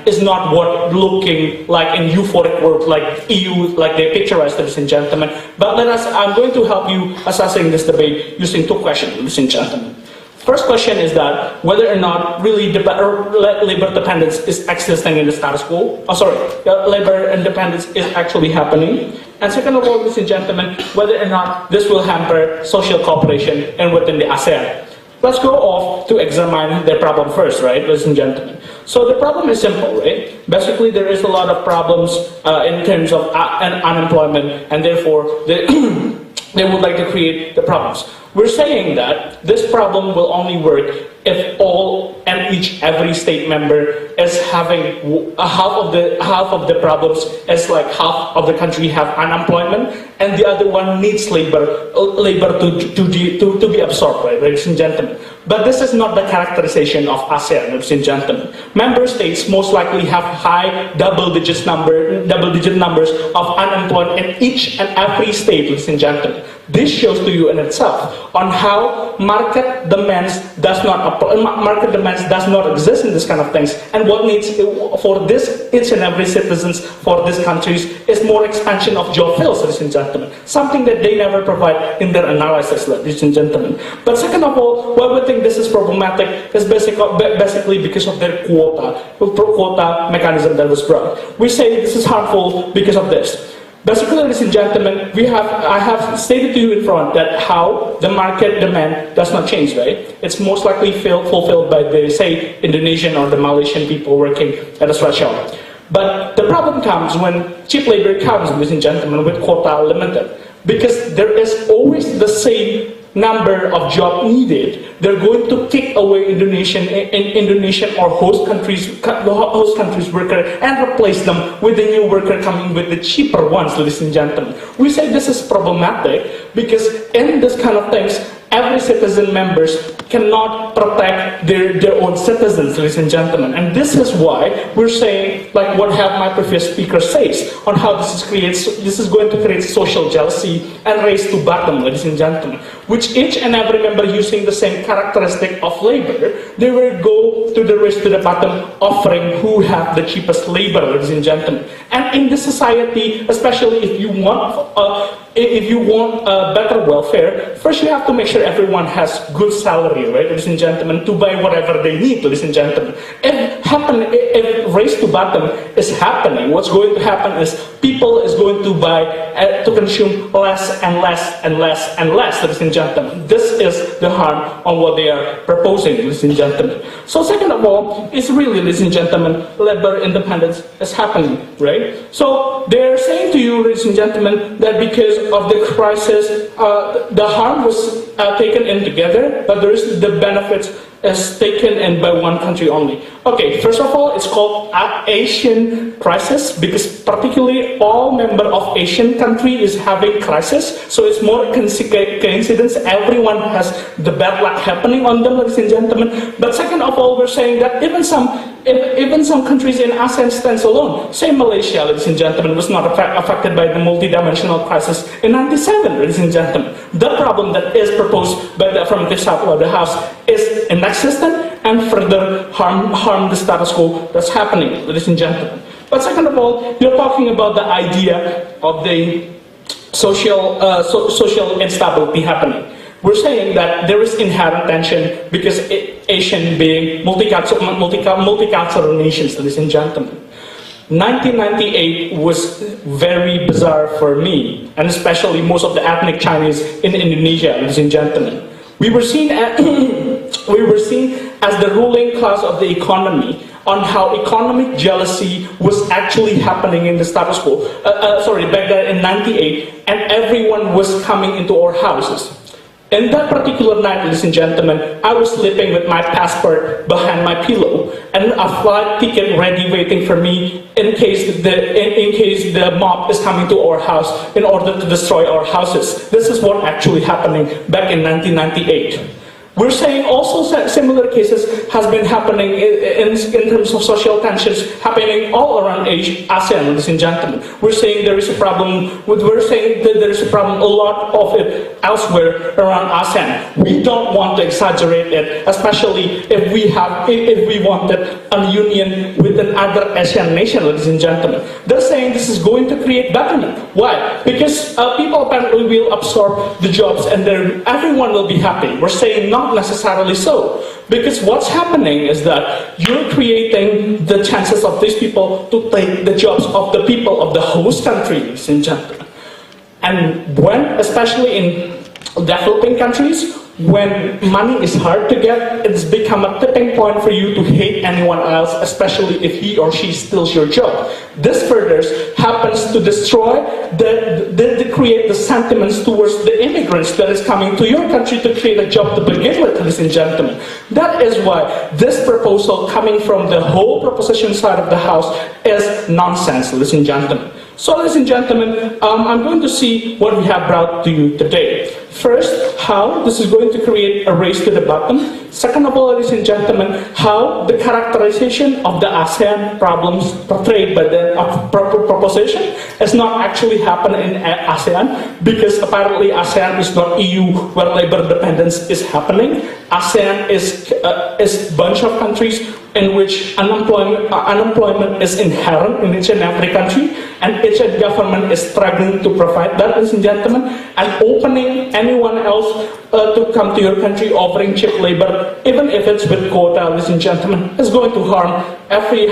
is not what looking like in euphoric world like EU, like they picturized, ladies and gentlemen. But I'm going to help you assessing this debate using two questions, ladies and gentlemen. First question is that whether or not really labor dependence is existing in the status quo. Labor independence is actually happening. And second of all, ladies and gentlemen, whether or not this will hamper social cooperation and within the ASEAN. Let's go off to examine the problem first, right, ladies and gentlemen. So the problem is simple, right? Basically, there is a lot of problems in terms of unemployment, and therefore they would like to create the problems. We're saying that this problem will only work if all and every state member is having half of the problems, as like half of the country have unemployment, and the other one needs labor to be absorbed, right, ladies and gentlemen. But this is not the characterization of ASEAN, ladies and gentlemen. Member states most likely have high double-digit numbers of unemployed in each and every state, ladies and gentlemen. This shows to you in itself on how market demands does not exist in this kind of things, and what needs for this each and every citizens for these countries is more expansion of job fields, ladies and gentlemen, something that they never provide in their analysis, ladies and gentlemen. But second of all, why we think this is problematic is basically because of their quota mechanism that was brought. We say this is harmful because of this. Basically, ladies and gentlemen, I have stated to you in front that how the market demand does not change, right? It's most likely fulfilled by the, say, Indonesian or the Malaysian people working at a threshold. But the problem comes when cheap labor comes, ladies and gentlemen, with quota limited. Because there is always the same number of job needed, they're going to kick away Indonesian or host countries worker and replace them with the new worker coming with the cheaper ones, ladies and gentlemen. We say this is problematic because in this kind of things, every citizen members cannot protect their own citizens, ladies and gentlemen. And this is why we're saying, like what have my previous speaker says, on how this is going to create social jealousy and race to bottom, ladies and gentlemen, which each and every member using the same characteristic of labor, they will go to the race to the bottom, offering who have the cheapest labor, ladies and gentlemen. And in this society, especially if you want better welfare, first you have to make sure everyone has good salary, right, ladies and gentlemen, to buy whatever they need, ladies and gentlemen. If race to bottom is happening, what's going to happen is people is going to buy, to consume less and less and less and less, ladies and gentlemen. This is the harm on what they are proposing, ladies and gentlemen. So second of all, it's really, ladies and gentlemen, labor independence is happening, right? So they're saying to you, ladies and gentlemen, that because of the crisis, the harm was taken in together, but there is the benefits is taken in by one country only. Okay, first of all, it's called Asian crisis because particularly all member of Asian country is having crisis. So it's more coincidence. Everyone has the bad luck happening on them, ladies and gentlemen. But second of all, we're saying that even some countries in ASEAN stands alone. Say Malaysia, ladies and gentlemen, was not affected by the multidimensional crisis in '97, ladies and gentlemen. The problem that is proposed by the affirmative side of the House is inexistent and further harm the status quo that's happening, ladies and gentlemen. But second of all, you're talking about the idea of the social instability happening. We're saying that there is inherent tension because Asian being multicultural nations, ladies and gentlemen. 1998 was very bizarre for me, and especially most of the ethnic Chinese in Indonesia, ladies and gentlemen. We were seen as the ruling class of the economy, on how economic jealousy was actually happening in the status quo. Back then in '98, and everyone was coming into our houses. In that particular night, ladies and gentlemen, I was sleeping with my passport behind my pillow and a flight ticket ready waiting for me in case the mob is coming to our house in order to destroy our houses. This is what actually happening back in 1998. We're saying also similar cases has been happening in terms of social tensions happening all around ASEAN, ladies and gentlemen. We're saying there is a problem. We're saying that there is a problem, a lot of it elsewhere around ASEAN. We don't want to exaggerate it, especially if we wanted a union with another Asian nation, ladies and gentlemen. They're saying this is going to create betterment. Why? Because people apparently will absorb the jobs and everyone will be happy. We're saying not necessarily so, because what's happening is that you're creating the chances of these people to take the jobs of the people of the host country, ladies and gentlemen. And when, especially in developing countries, when money is hard to get, it's become a tipping point for you to hate anyone else, especially if he or she steals your job. This further happens to destroy create the sentiments towards the immigrants that is coming to your country to create a job to begin with, ladies and gentlemen. That is why this proposal coming from the whole proposition side of the House is nonsense, ladies and gentlemen. So, ladies and gentlemen, I'm going to see what we have brought to you today. First, how this is going to create a race to the bottom. Second of all, ladies and gentlemen, how the characterization of the ASEAN problems portrayed by the proposition is not actually happening in ASEAN, because apparently ASEAN is not EU where labor dependence is happening. ASEAN is a bunch of countries in which unemployment is inherent in each and every country, and each government is struggling to provide that, ladies and gentlemen, and opening anyone else to come to your country offering cheap labor, even if it's with quota, ladies and gentlemen, is going to harm every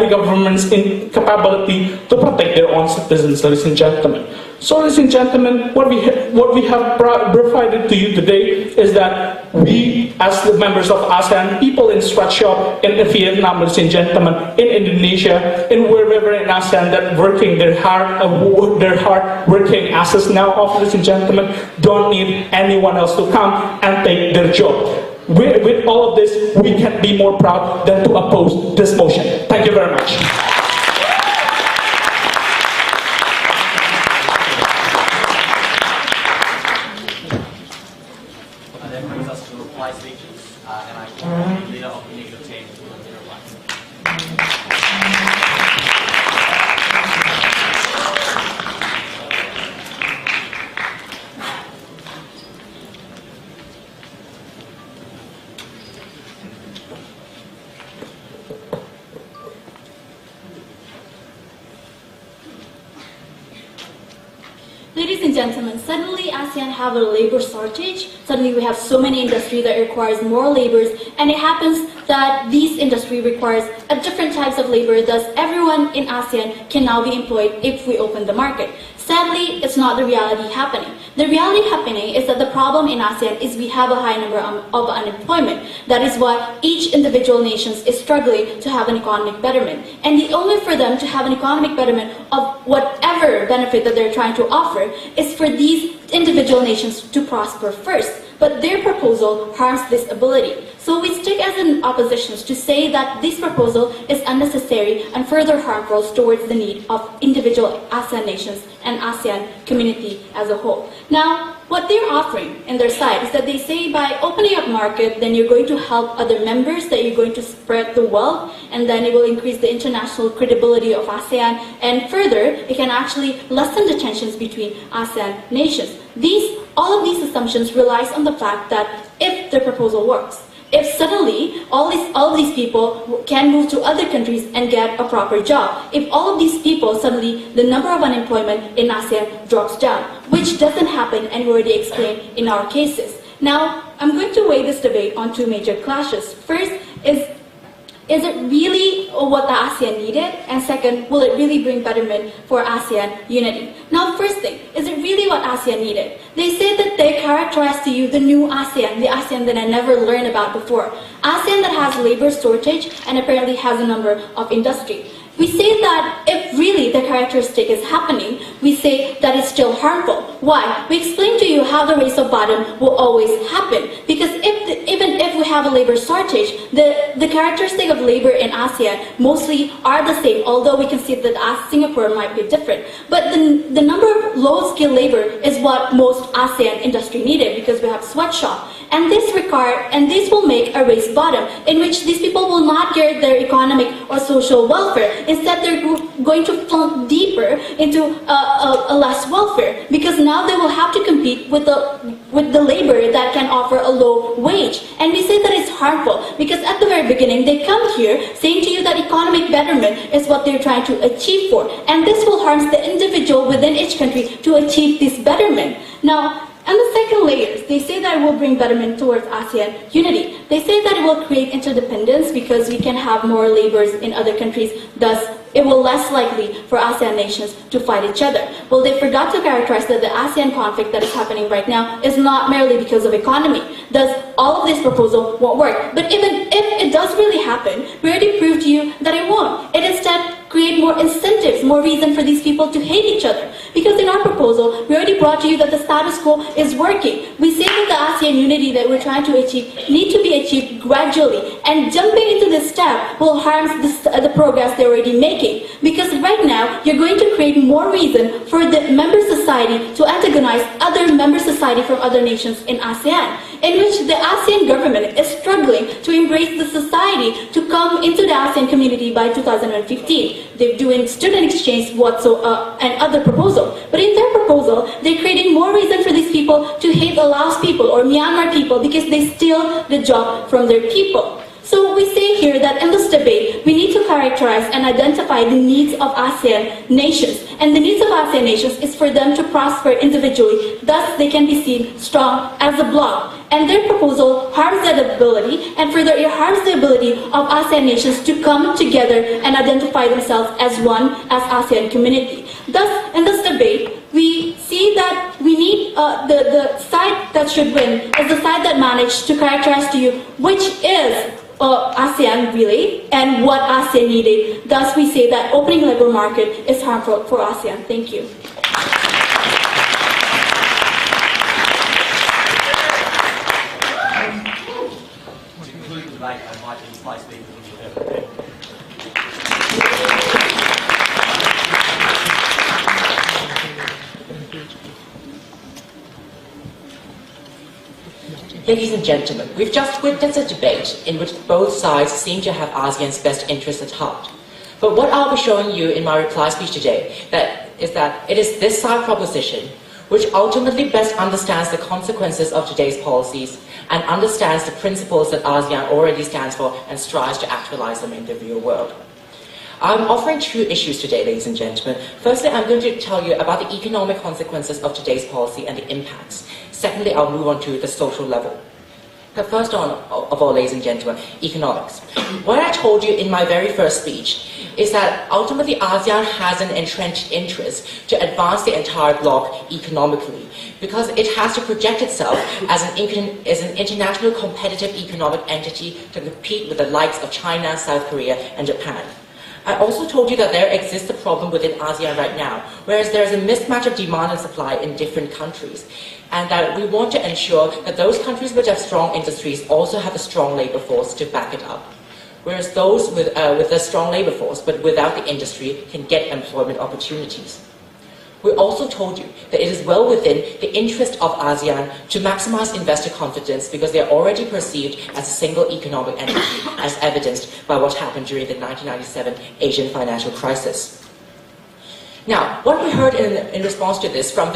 government's incapability to protect their own citizens, ladies and gentlemen. So, ladies and gentlemen, what we have provided to you today is that we, as the members of ASEAN, people in sweatshop in Vietnam, ladies and gentlemen, in Indonesia, in wherever in ASEAN that working their hard working asses now off, ladies and gentlemen, don't need anyone else to come and take their job. With all of this, we can be more proud than to oppose this motion. Thank you very much. That brings us to reply speeches, and I call the leader of the negative team to reply. Ladies and gentlemen, suddenly ASEAN have a labor shortage. Suddenly we have so many industries that requires more laborers, and it happens that these industry requires a different types of labor. Thus, everyone in ASEAN can now be employed if we open the market. Sadly, it's not the reality happening. The reality happening is that the problem in ASEAN is we have a high number of unemployment. That is why each individual nation is struggling to have an economic betterment. And the only for them to have an economic betterment of whatever benefit that they're trying to offer is for these individual nations to prosper first. But their proposal harms this ability. So we stick as an opposition to say that this proposal is unnecessary and further harmful towards the need of individual ASEAN nations and ASEAN community as a whole. Now, what they're offering in their side is that they say by opening up market, then you're going to help other members, that you're going to spread the wealth, and then it will increase the international credibility of ASEAN, and further, it can actually lessen the tensions between ASEAN nations. All of these assumptions relies on the fact that if the proposal works, if suddenly all of these people can move to other countries and get a proper job, if all of these people suddenly the number of unemployment in ASEAN drops down, which doesn't happen, and we already explained in our cases. Now, I'm going to weigh this debate on two major clashes. First is it really what the ASEAN needed? And second, will it really bring betterment for ASEAN unity? Now, first thing, is it really what ASEAN needed? They say that they characterize to you the new ASEAN, the ASEAN that I never learned about before. ASEAN that has labor shortage and apparently has a number of industry. We say that if really the characteristic is happening, we say that it's still harmful. Why? We explain to you how the race of bottom will always happen. Because even if we have a labor shortage, the characteristic of labor in ASEAN mostly are the same, although we can see that Singapore might be different. But the number of low-skilled labor is what most ASEAN industry needed, because we have sweatshop. And this will make a race bottom, in which these people will not get their economic or social welfare. Instead, they're going to plunk deeper into a less welfare, because now they will have to compete with the labor that can offer a low wage. And we say that it's harmful, because at the very beginning, they come here saying to you that economic betterment is what they're trying to achieve for. And this will harm the individual within each country to achieve this betterment. Now, and the second layer, they say that it will bring betterment towards ASEAN unity. They say that it will create interdependence because we can have more labors in other countries, thus it will less likely for ASEAN nations to fight each other. Well, they forgot to characterize that the ASEAN conflict that is happening right now is not merely because of economy. Thus, all of this proposal won't work. But even if it does really happen, we already proved to you that it won't. It instead create more incentives, more reason for these people to hate each other. Because in our proposal, we already brought to you that the status quo is working. We say that the ASEAN unity that we're trying to achieve need to be achieved gradually. And jumping into this step will harm the progress they're already making. Because right now, you're going to create more reason for the member society to antagonize other member society from other nations in ASEAN, in which the ASEAN government is struggling to embrace the society to come into the ASEAN community by 2015. They're doing student exchange and other proposals. But in their proposal, they're creating more reason for these people to hate the Laos people or Myanmar people because they steal the job from their people. So we say here that in this debate, we need to characterize and identify the needs of ASEAN nations. And the needs of ASEAN nations is for them to prosper individually, thus they can be seen strong as a bloc. And their proposal harms that ability, and further it harms the ability of ASEAN nations to come together and identify themselves as one, as ASEAN community. Thus, in this debate, we see that we need the side that should win is the side that managed to characterize to you which is ASEAN really, and what ASEAN needed. Thus, we say that opening labor market is harmful for ASEAN. Thank you. To conclude the debate, I invite the slide speakers into the Ladies and gentlemen, we've just witnessed a debate in which both sides seem to have ASEAN's best interests at heart. But what I'll be showing you in my reply speech today is that it is this side proposition which ultimately best understands the consequences of today's policies and understands the principles that ASEAN already stands for and strives to actualize them in the real world. I'm offering two issues today, ladies and gentlemen. Firstly, I'm going to tell you about the economic consequences of today's policy and the impacts. Secondly, I'll move on to the social level. But first of all, ladies and gentlemen, economics. What I told you in my very first speech is that ultimately ASEAN has an entrenched interest to advance the entire bloc economically, because it has to project itself as an international competitive economic entity to compete with the likes of China, South Korea, and Japan. I also told you that there exists a problem within ASEAN right now, whereas there is a mismatch of demand and supply in different countries, and that we want to ensure that those countries which have strong industries also have a strong labor force to back it up, whereas those with a strong labor force but without the industry can get employment opportunities. We also told you that it is well within the interest of ASEAN to maximize investor confidence because they are already perceived as a single economic entity, as evidenced by what happened during the 1997 Asian financial crisis. Now, what we heard in response to this from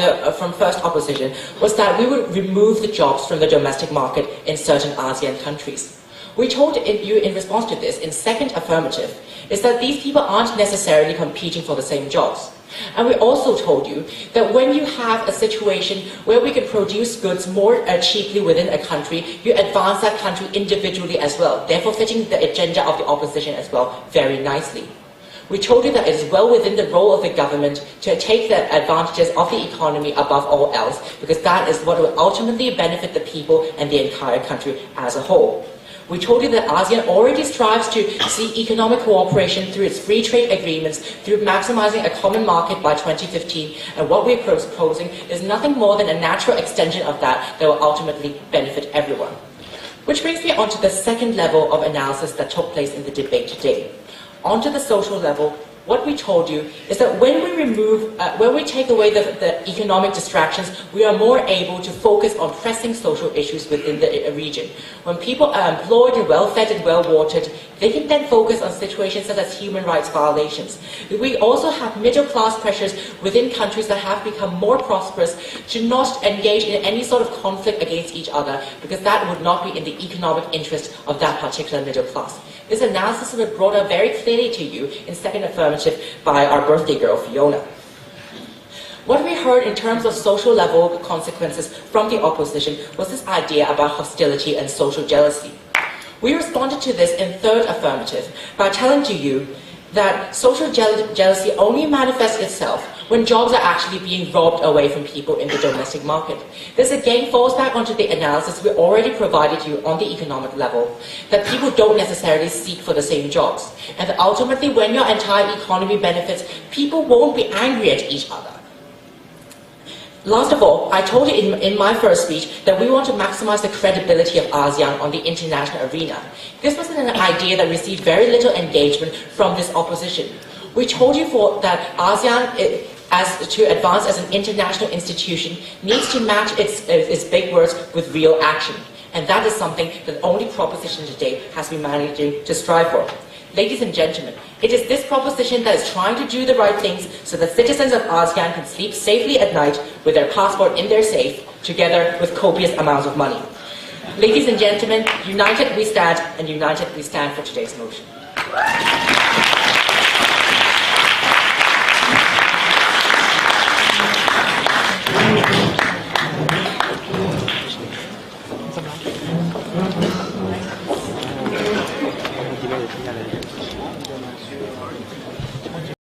first opposition was that we would remove the jobs from the domestic market in certain ASEAN countries. We told you in response to this, in second affirmative, is that these people aren't necessarily competing for the same jobs. And we also told you that when you have a situation where we can produce goods more cheaply within a country, you advance that country individually as well, therefore fitting the agenda of the opposition as well very nicely. We told you that it is well within the role of the government to take the advantages of the economy above all else, because that is what will ultimately benefit the people and the entire country as a whole. We told you that ASEAN already strives to see economic cooperation through its free trade agreements, through maximizing a common market by 2015, and what we're proposing is nothing more than a natural extension of that will ultimately benefit everyone. Which brings me on to the second level of analysis that took place in the debate today. Onto the social level, what we told you is that when we take away the economic distractions, we are more able to focus on pressing social issues within the region. When people are employed and well-fed and well-watered, they can then focus on situations such as human rights violations. We also have middle-class pressures within countries that have become more prosperous to not engage in any sort of conflict against each other, because that would not be in the economic interest of that particular middle class. This analysis was brought out very clearly to you in second affirmative by our birthday girl, Fiona. What we heard in terms of social level consequences from the opposition was this idea about hostility and social jealousy. We responded to this in third affirmative by telling to you that social jealousy only manifests itself when jobs are actually being robbed away from people in the domestic market. This again falls back onto the analysis we already provided you on the economic level, that people don't necessarily seek for the same jobs, and that ultimately when your entire economy benefits, people won't be angry at each other. Last of all, I told you in my first speech that we want to maximize the credibility of ASEAN on the international arena. This was an idea that received very little engagement from this opposition. We told you that ASEAN, to advance as an international institution, needs to match its big words with real action. And that is something that only proposition today has been managing to strive for. Ladies and gentlemen, it is this proposition that is trying to do the right things so that citizens of ASEAN can sleep safely at night with their passport in their safe, together with copious amounts of money. Ladies and gentlemen, united we stand, and united we stand for today's motion.